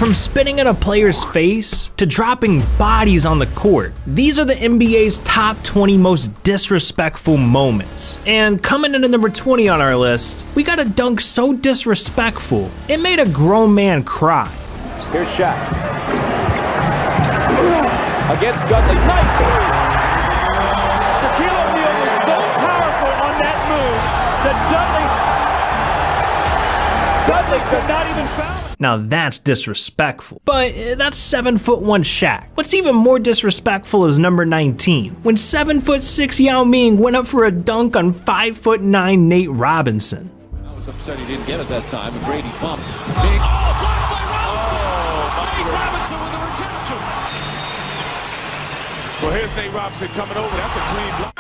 From spitting in a player's face to dropping bodies on the court, these are the NBA's top 20 most disrespectful moments. And coming in at number 20 on our list, we got a dunk so disrespectful, it made a grown man cry. Here's Shaq. Against Dudley. Nice move! Shaquille O'Neal was so powerful on that move that Dudley could not even foul him. Now that's disrespectful, but that's 7'1" Shaq. What's even more disrespectful is number 19, when 7'6" Yao Ming went up for a dunk on 5'9" Nate Robinson. I was upset he didn't get it that time, and Grady bumps. Big. Blocked by Robinson! Nate Robinson with the retention. Well, here's Nate Robinson coming over. That's a clean block.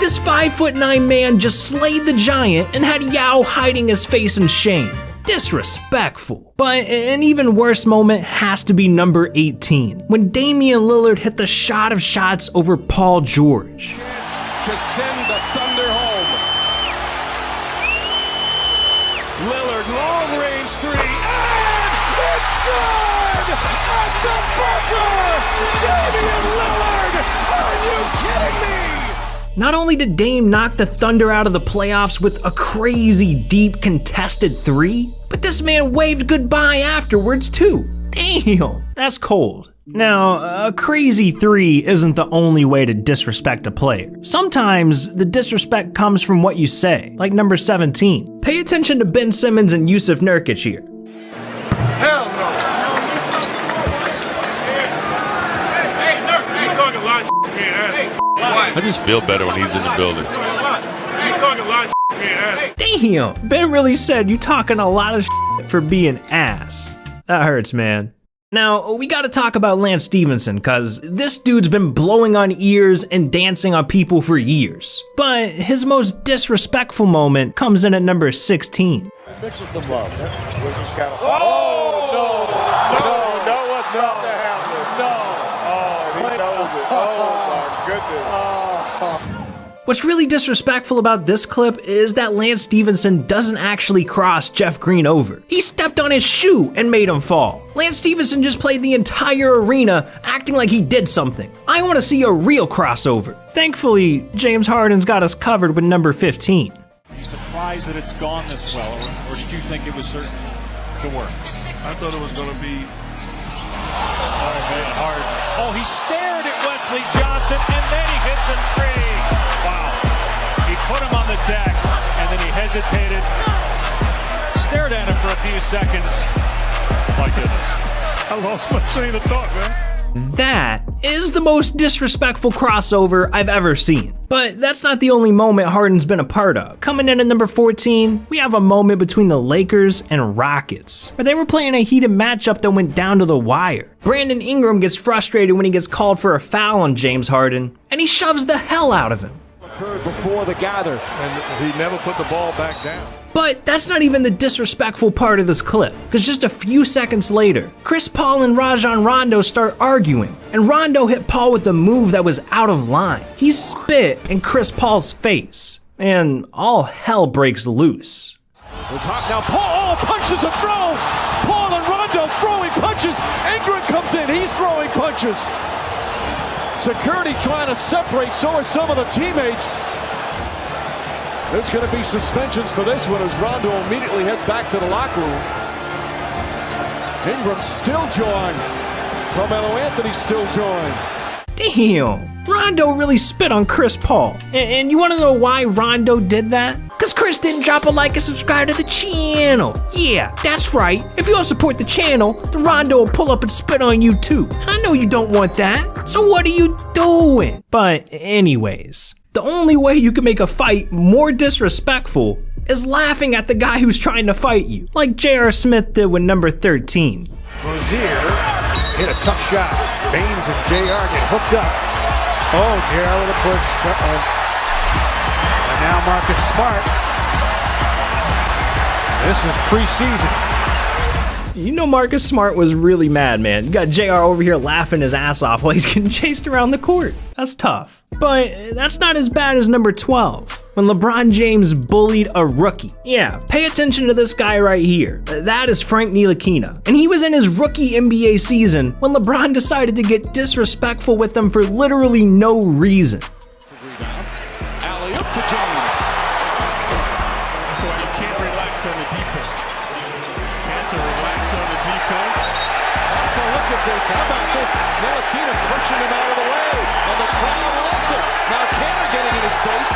This 5'9" man just slayed the giant and had Yao hiding his face in shame. Disrespectful. But an even worse moment has to be number 18, when Damian Lillard hit the shot of shots over Paul George. Chance to send the Thunder home. Lillard, long range three, and it's good! At the buzzer! Damian Lillard! Are you kidding me? Not only did Dame knock the Thunder out of the playoffs with a crazy deep contested three, but this man waved goodbye afterwards too. Damn, that's cold. Now, a crazy three isn't the only way to disrespect a player. Sometimes the disrespect comes from what you say, like number 17. Pay attention to Ben Simmons and Yusuf Nurkic here. Hell no! Hey, Nurk, you talking a lot of shit, man, asshole. I just feel better when he's in the building. Damn, Ben really said you talking a lot of shit for being ass. That hurts, man. Now, we gotta talk about Lance Stephenson, cause this dude's been blowing on ears and dancing on people for years. But his most disrespectful moment comes in at number 16. Mitchell some love. Oh, no, what's not to happen. No. Oh, he knows it. Oh, my goodness. What's really disrespectful about this clip is that Lance Stephenson doesn't actually cross Jeff Green over. He stepped on his shoe and made him fall. Lance Stephenson just played the entire arena acting like he did something. I want to see a real crossover. Thankfully, James Harden's got us covered with number 15. Are you surprised that it's gone this well, or did you think it was certain to work? I thought it was going to be Hard. Oh, he stared at Wesley Johnson, and then he hits a three. Wow. He put him on the deck, and then he hesitated, stared at him for a few seconds. My goodness. I lost my train of thought, man. That is the most disrespectful crossover I've ever seen. But that's not the only moment Harden's been a part of. Coming in at number 14, we have a moment between the Lakers and Rockets, where they were playing a heated matchup that went down to the wire. Brandon Ingram gets frustrated when he gets called for a foul on James Harden, and he shoves the hell out of him. Occurred before the gather, and he never put the ball back down. But that's not even the disrespectful part of this clip, because just a few seconds later, Chris Paul and Rajon Rondo start arguing, and Rondo hit Paul with a move that was out of line. He spit in Chris Paul's face, and all hell breaks loose. It's hot now. Paul punches a throw. Paul and Rondo throwing punches. Ingram comes in. He's throwing punches. Security trying to separate. So are some of the teammates. There's going to be suspensions for this one as Rondo immediately heads back to the locker room. Ingram still jawing. Carmelo Anthony still jawing. Damn, Rondo really spit on Chris Paul. And you want to know why Rondo did that? Because Chris didn't drop a like and subscribe to the channel. Yeah, that's right. If you don't support the channel, then Rondo will pull up and spit on you too. And I know you don't want that. So what are you doing? But anyways, the only way you can make a fight more disrespectful is laughing at the guy who's trying to fight you, like J.R. Smith did with number 13. Rozier hit a tough shot. Baines and JR get hooked up. Oh, JR with a push. And now Marcus Smart. This is preseason. You know Marcus Smart was really mad, man. You got JR over here laughing his ass off while he's getting chased around the court. That's tough. But that's not as bad as number 12, when LeBron James bullied a rookie. Yeah, pay attention to this guy right here. That is Frank Ntilikina. And he was in his rookie NBA season when LeBron decided to get disrespectful with him for literally no reason. Alley-oop to James. That's why you can't relax on the defense. Can't relax on the defense. Oh, look at this. How about this? Ntilikina pushing him out of the way. And the crowd loves it. Now Cantor getting in his face.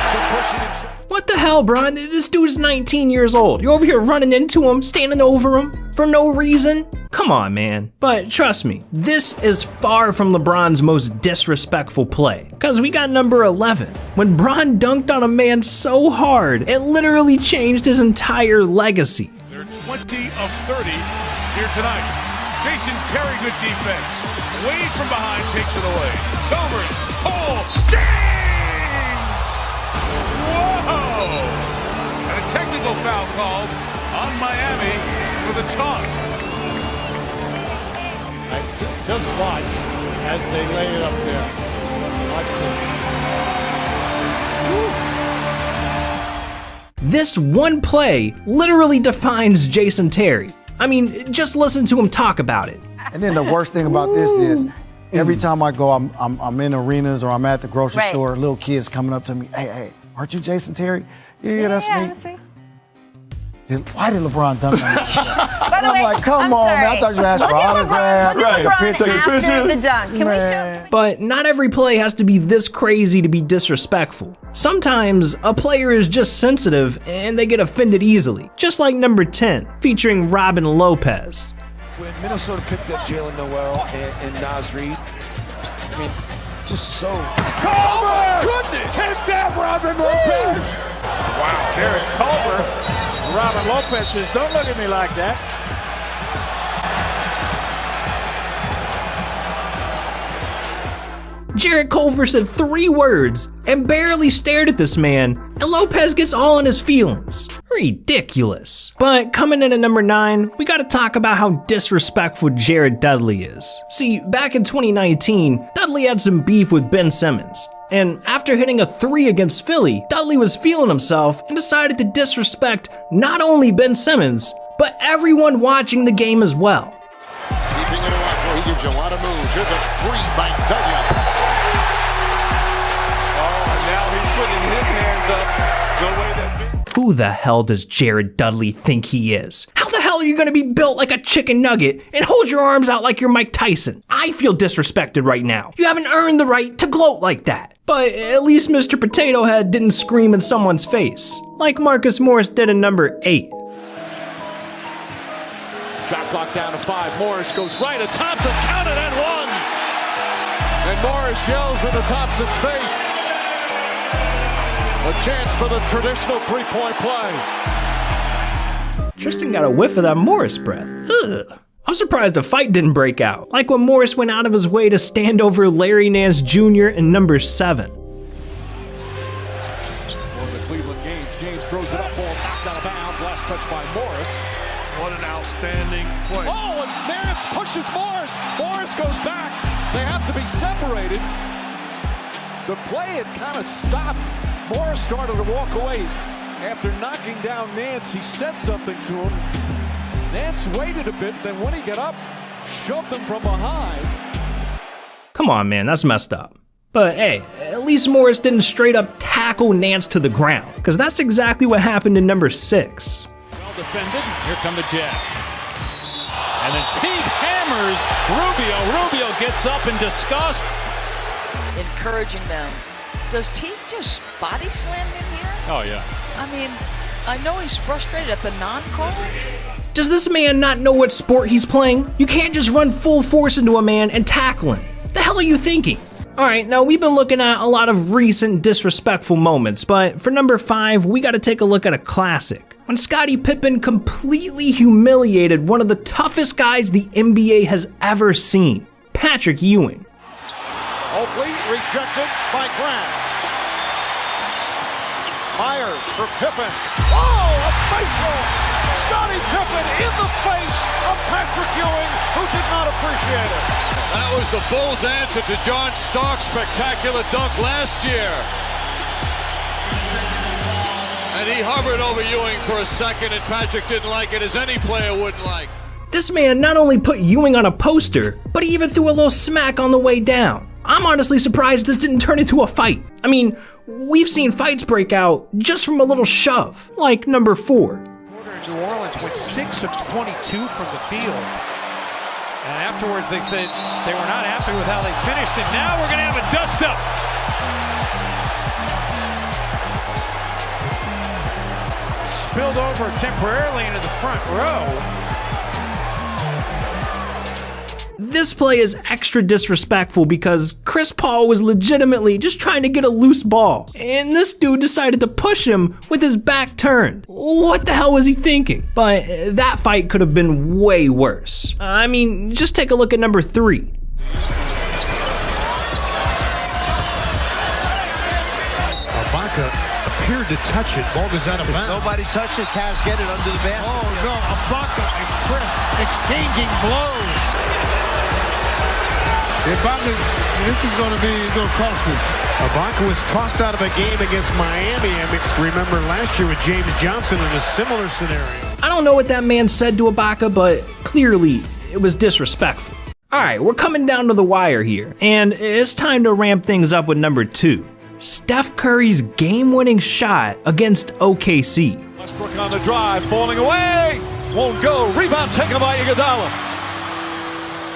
So pushing him. What the hell, Bron? This dude's 19 years old. You're over here running into him, standing over him for no reason? Come on, man. But trust me, this is far from LeBron's most disrespectful play. Cause we got number 11. When Bron dunked on a man so hard, it literally changed his entire legacy. They're 20 of 30 here tonight. Jason Terry, good defense. Wade from behind takes it away. Chalmers, James! Whoa! And a technical foul called on Miami for the taunt. Just watch as they lay it up there. Watch this. This one play literally defines Jason Terry. I mean, just listen to him talk about it. And then the worst thing about this is, every time I go, I'm in arenas or I'm at the grocery store, little kids coming up to me, hey, aren't you Jason Terry? Yeah, that's me. That's me. Why did LeBron dunk on me? By the I'm way, like, come on, man. I thought you asked for autograph. Look at LeBron after the dunk. Can we show? But not every play has to be this crazy to be disrespectful. Sometimes a player is just sensitive and they get offended easily, just like number 10, featuring Robin Lopez. When Minnesota picked up Jalen Noel and Naz Reid, I mean, just so... Culver! Goodness! Take that, Robin Lopez! Wow, Jared Culver. Robin Lopez says, don't look at me like that. Jarrett Culver said 3 words and barely stared at this man, and Lopez gets all in his feelings. Ridiculous. But coming in at number 9, we gotta talk about how disrespectful Jared Dudley is. See, back in 2019, Dudley had some beef with Ben Simmons. And after hitting a 3 against Philly, Dudley was feeling himself and decided to disrespect not only Ben Simmons, but everyone watching the game as well. Keeping it alive, he gives you a lot of moves. Here's a 3 by Dudley. Oh, and now he's putting his hands up the way that... Who the hell does Jared Dudley think he is? How the hell are you gonna be built like a chicken nugget and hold your arms out like you're Mike Tyson? I feel disrespected right now. You haven't earned the right to gloat like that. But at least Mr. Potato Head didn't scream in someone's face, like Marcus Morris did in number 8. Shot clock down to 5. Morris goes right at Thompson, counted and one. And Morris yells into Thompson's face. A chance for the traditional three-point play. Tristan got a whiff of that Morris breath. Ugh. I'm surprised a fight didn't break out, like when Morris went out of his way to stand over Larry Nance Jr. in number 7. For the Cleveland Games, James throws it up, ball knocked out of bounds, last touch by Morris. What an outstanding play. Oh, and Nance pushes Morris. Morris goes back. They have to be separated. The play had kind of stopped. Morris started to walk away. After knocking down Nance, he said something to him. Nance waited a bit, then when he got up, shoved him from behind. Come on, man, that's messed up. But hey, at least Morris didn't straight up tackle Nance to the ground, because that's exactly what happened in number 6. Well defended. Here come the Jazz. And then Teague hammers Rubio. Rubio gets up in disgust. Encouraging them. Does Teague just body slam him here? Oh, yeah. I mean, I know he's frustrated at the non-call. Does this man not know what sport he's playing? You can't just run full force into a man and tackle him. The hell are you thinking? Alright, now we've been looking at a lot of recent disrespectful moments, but for number 5, we gotta take a look at a classic. When Scottie Pippen completely humiliated one of the toughest guys the NBA has ever seen, Patrick Ewing. Oakley rejected by Grant. Myers for Pippen. Oh, a baseball! Scottie Pippen in the face Who did not appreciate it? That was the Bulls' answer to John Stark's spectacular dunk last year. And he hovered over Ewing for a second, and Patrick didn't like it, as any player wouldn't like. This man not only put Ewing on a poster, but he even threw a little smack on the way down. I'm honestly surprised this didn't turn into a fight. I mean, we've seen fights break out just from a little shove, like number 4. New Orleans went 6 of 22 from the field. And afterwards they said they were not happy with how they finished, and now we're going to have a dust-up. Spilled over temporarily into the front row. This play is extra disrespectful because Chris Paul was legitimately just trying to get a loose ball, and this dude decided to push him with his back turned. What the hell was he thinking? But that fight could have been way worse. I mean, just take a look at number 3. Ibaka appeared to touch it. Ball goes out of bounds. Nobody touched it. Cavs get it under the basket. Oh no, Ibaka and Chris exchanging blows. This is going to cost him. Ibaka was tossed out of a game against Miami. Remember last year with James Johnson in a similar scenario. I don't know what that man said to Ibaka, but clearly it was disrespectful. Alright, we're coming down to the wire here, and it's time to ramp things up with number 2. Steph Curry's game-winning shot against OKC. Westbrook on the drive, falling away, won't go. Rebound taken by Iguodala.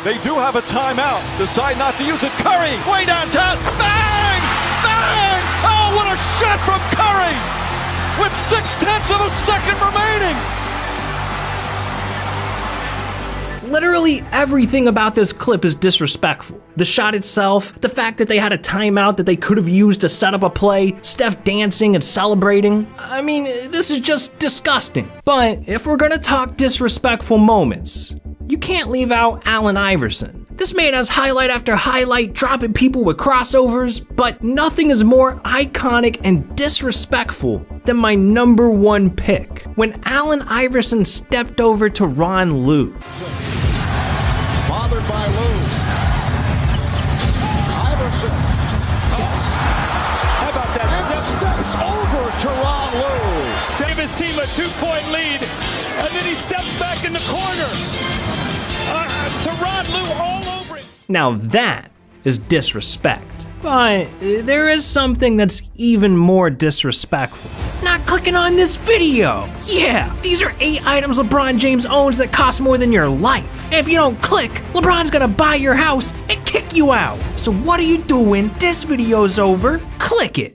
They do have a timeout. Decide not to use it. Curry, way downtown. Bang! Bang! Oh, what a shot from Curry! With 0.6 of a second remaining. Literally everything about this clip is disrespectful. The shot itself, the fact that they had a timeout that they could have used to set up a play, Steph dancing and celebrating. I mean, this is just disgusting. But if we're gonna talk disrespectful moments, you can't leave out Allen Iverson. This man has highlight after highlight dropping people with crossovers, but nothing is more iconic and disrespectful than my number 1 pick, when Allen Iverson stepped over to Ron Lue. Bothered by Lue. Iverson. Yes. How about that? And steps over to Ron Lue. Save his team a 2-point lead, and then he steps back in the corner. To Ron Lue all over it. Now that is disrespect. But there is something that's even more disrespectful. Not clicking on this video. Yeah, these are 8 items LeBron James owns that cost more than your life. And if you don't click, LeBron's gonna buy your house and kick you out. So what are you doing? This video's over. Click it.